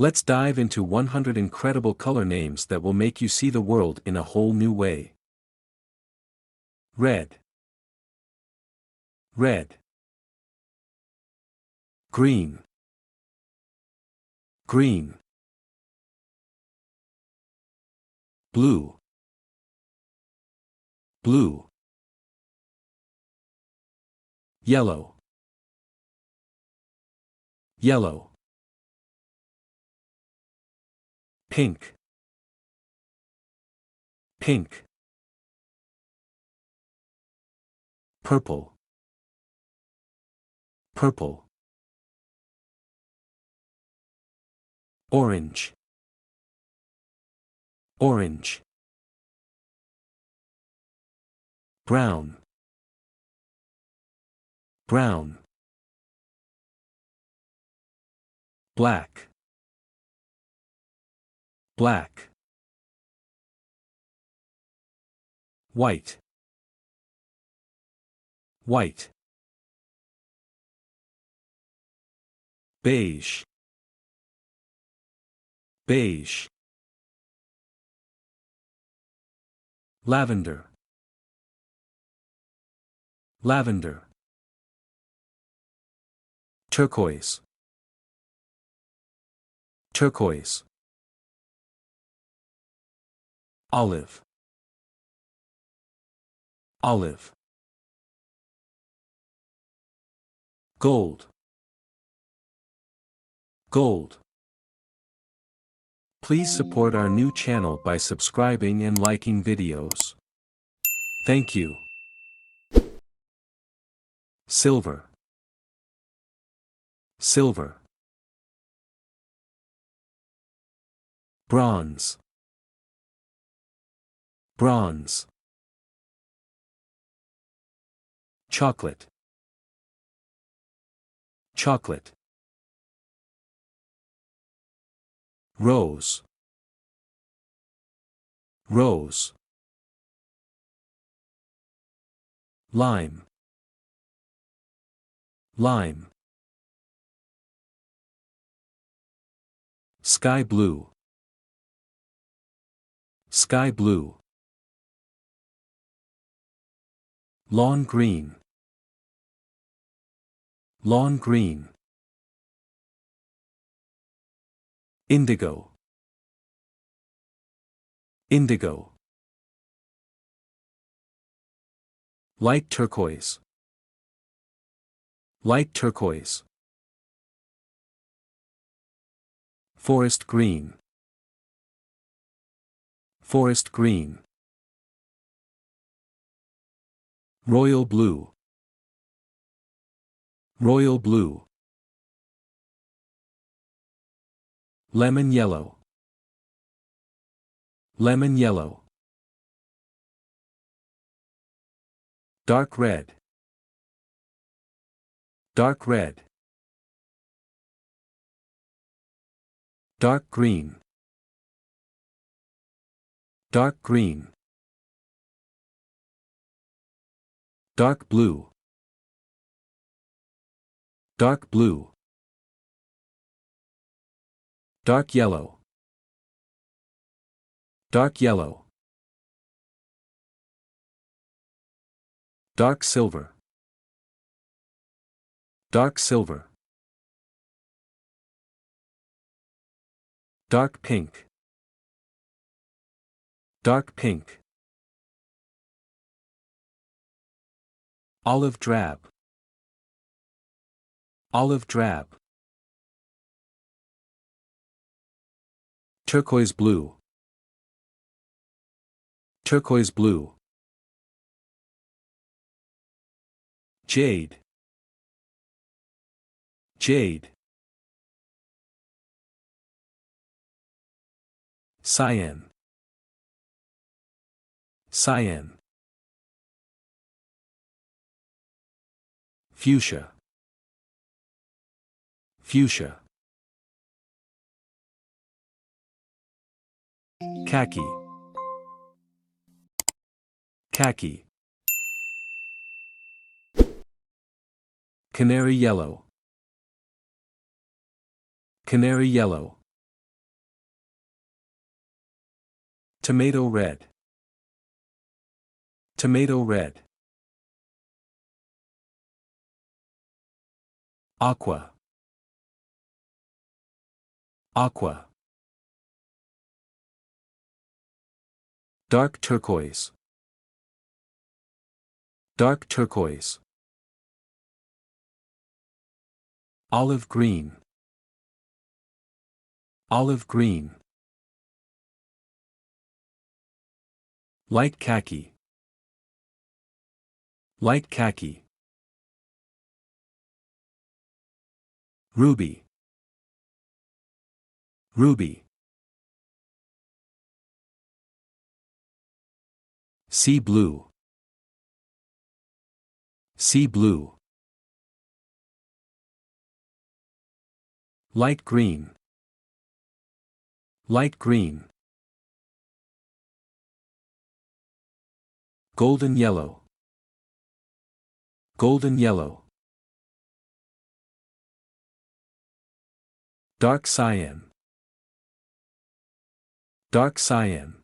Let's dive into 100 incredible color names that will make you see the world in a whole new way. Red. Red. Green. Green. Blue. Blue. Yellow. Yellow. Pink. Pink. Purple. Purple. Orange. Orange. Brown. Brown. Black. Black. White. White. Beige. Beige. Lavender. Lavender. Turquoise. Turquoise. Olive. Olive. Gold. Gold. Please support our new channel by subscribing and liking videos. Thank you. Silver. Silver. Bronze. Bronze. Chocolate. Chocolate. Rose. Rose. Lime. Lime. Sky blue. Sky blue. Lawn green. Lawn green. Indigo. Indigo. Light turquoise. Light turquoise. Forest green. Forest green. Royal blue. Royal blue. Lemon yellow. Lemon yellow. Dark red. Dark red. Dark green. Dark green. Dark blue. Dark blue. Dark yellow. Dark yellow. Dark silver. Dark silver. Dark pink. Dark pink. Olive drab. Olive drab. Turquoise blue. Turquoise blue. Jade. Jade. Cyan. Cyan. Fuchsia. Fuchsia. Khaki. Khaki. Canary yellow. Canary yellow. Tomato red. Tomato red. Aqua. Aqua. Dark turquoise. Dark turquoise. Olive green. Olive green. Light khaki. Light khaki. Ruby. Ruby. Sea blue. Sea blue. Light green. Light green. Golden yellow. Golden yellow. Dark cyan. Dark cyan.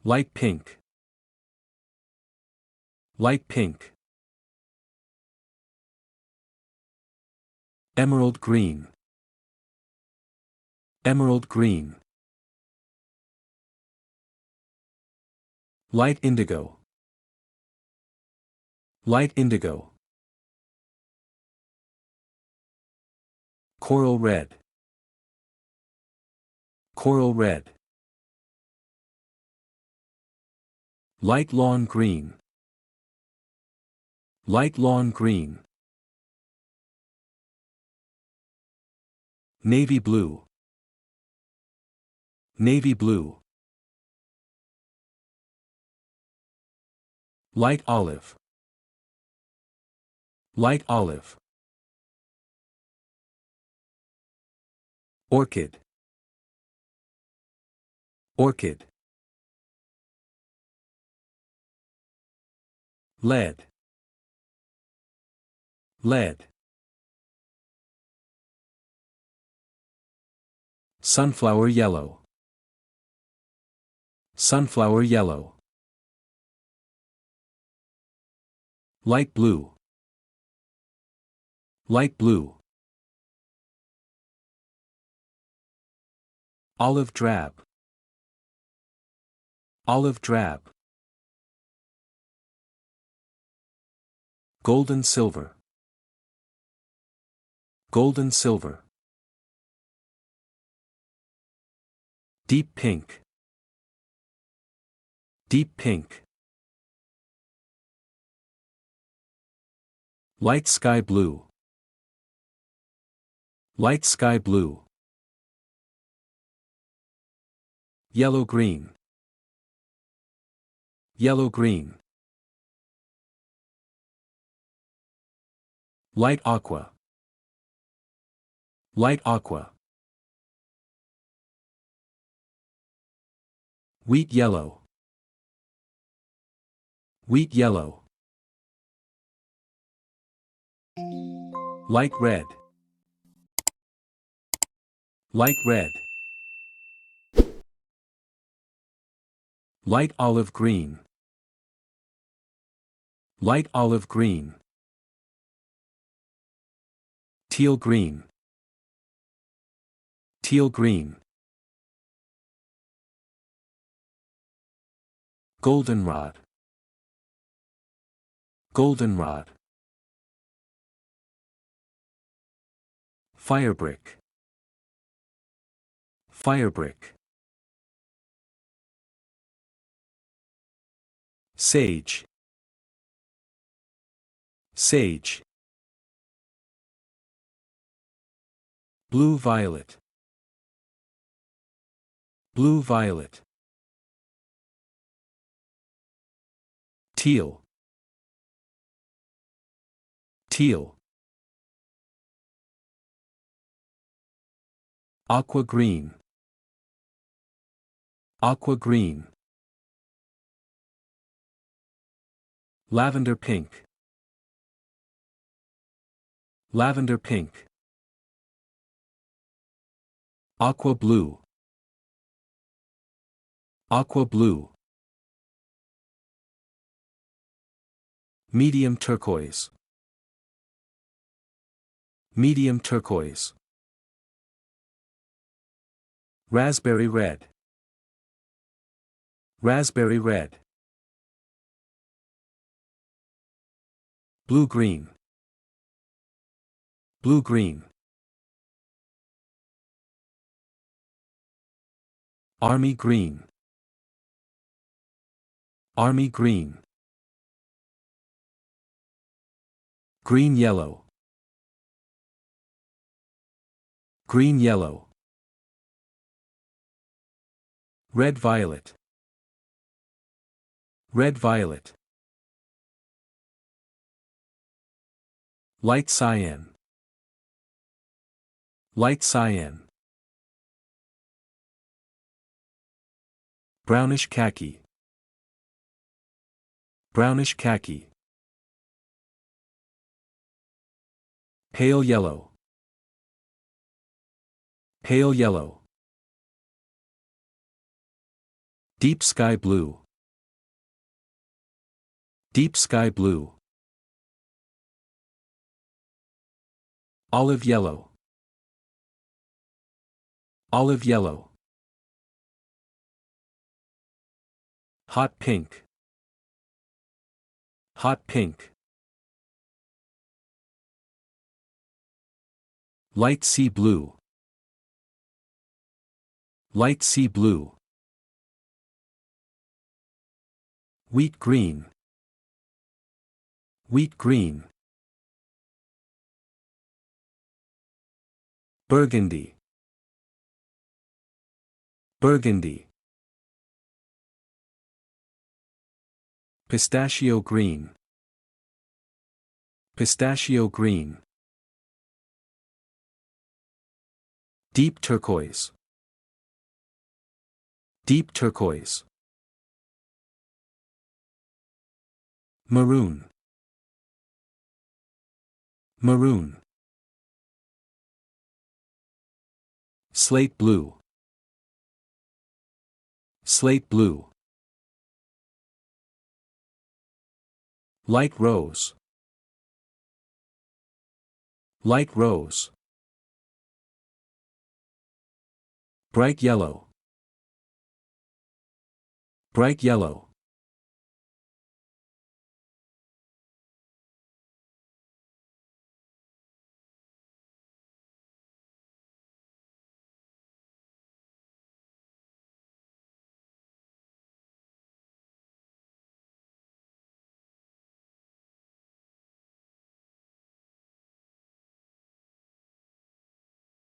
Light pink. Light pink. Emerald green. Emerald green. Light indigo. Light indigo. Coral red. Coral red. Light lawn green. Light lawn green. Navy blue. Navy blue. Light olive. Light olive. Orchid. Orchid. Lead. Lead. Sunflower yellow. Sunflower yellow. Light blue. Light blue. Olive drab. Olive drab. Golden silver. Golden silver. Deep pink. Deep pink. Light sky blue. Light sky blue. Yellow green. Yellow green. Light aqua. Light aqua. Wheat yellow. Wheat yellow. Light red. Light red. Light olive green. Light olive green. Teal green. Teal green. Goldenrod. Goldenrod. Firebrick. Firebrick. Sage. Sage. Blue violet. Blue violet. Teal. Teal. Aqua green. Aqua green. Lavender pink. Lavender pink. Aqua blue. Aqua blue. Medium turquoise. Medium turquoise. Raspberry red. Raspberry red. Blue green. Blue green. Army green. Army green. Green yellow. Green yellow. Red violet. Red violet. Light cyan. Light cyan. Brownish khaki. Brownish khaki. Pale yellow. Pale yellow. Deep sky blue. Deep sky blue. Olive yellow. Olive yellow. Hot pink. Hot pink. Light sea blue. Light sea blue. Wheat green. Wheat green. Burgundy. Burgundy. Pistachio green. Pistachio green. Deep turquoise. Deep turquoise. Maroon. Maroon. Slate blue. Slate blue. Light rose. Light rose. Bright yellow. Bright yellow.